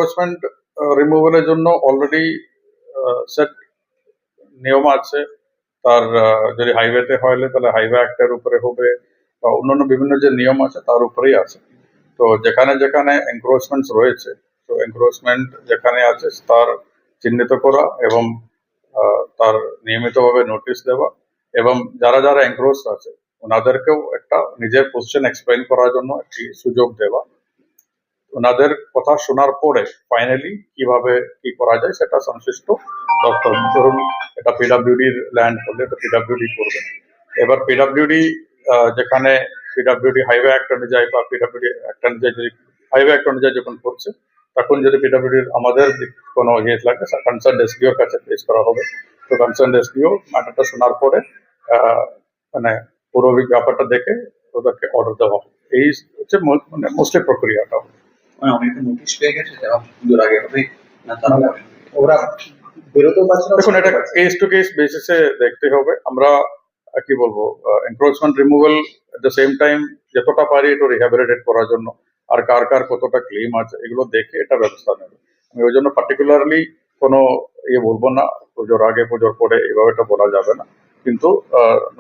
Encroachment রিমুভালের জন্য already set নিয়ম আছে। তার যদি হাইওয়েতে হলে তাহলে হাইওয়ে অ্যাক্টের উপরে হবে, বা অন্যান্য বিভিন্ন যে নিয়ম আছে তার উপরেই আছে। তো যেখানে যেখানে এনক্রোচমেন্ট রয়েছে, তো এনক্রোচমেন্ট যেখানে আছে তার চিহ্নিত করা এবং তার নিয়মিতভাবে নোটিশ দেওয়া, এবং যারা যারা এনক্রোচ আছে ওনাদেরকেও একটা নিজের পজিশন এক্সপ্লেইন করার জন্য একটি সুযোগ দেওয়া। ওনাদের কথা শোনার পরে ফাইনালি কিভাবে কি করা যায় সেটা সংশ্লিষ্ট দপ্তর, ধরুন এটা পিডাব্লিউডির ল্যান্ড হলে এটা পিডাব্লিউডি করবে। এবার পিডাব্লিউডি যেখানে পিডাব্লিউডি হাইওয়ে অ্যাক্ট অনুযায়ী বা পিডাব্লিউডি অ্যাক্ট অনুযায়ী যদি হাইওয়ে অ্যাক্ট অনুযায়ী যখন করছে, তখন যদি পিডাব্লিউডির আমাদের কোনো ইয়ে লাগে কনসার্ন এসডিওর কাছে পেশ করা হবে। তো কনসার্ন এসডিও ম্যাটারটা শোনার পরে মানে পুরো ব্যাপারটা দেখে ওদেরকে অর্ডার দেওয়া হবে। এই হচ্ছে মানে মোস্টলি প্রক্রিয়াটা। মানে অনেকে নোটিশ পেয়ে গেছে যারা পুজোর আগে হবে না, তারা ওরা বেরোতেও পারছে না। দেখুন, এটা কেস টু কেস বেসিসে দেখতে হবে। আমরা কি বলবো, encroachment removal at the same time যতটা পারি একটু রিহ্যাবিলিটেট করার জন্য, আর কার কার কতটা ক্লেম আছে এগুলো দেখে এটা ব্যবস্থা নেবে। আমি ওই জন্য পার্টিকুলারলি কোনো বলবো না, পুজোর আগে পুজোর পরে এভাবে এটা বলা যাবে না। কিন্তু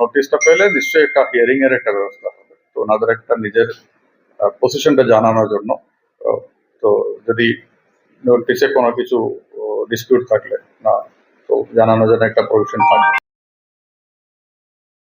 নোটিশটা পেলে নিশ্চয়ই একটা হিয়ারিং এর একটা ব্যবস্থা হবে, তো ওনাদের একটা নিজের পজিশনটা জানানোর জন্য। তো যদি নোটিশে কোনো কিছু ডিসপিউট থাকলে না, তো জানানোর জন্য একটা প্রভিশন থাকবে।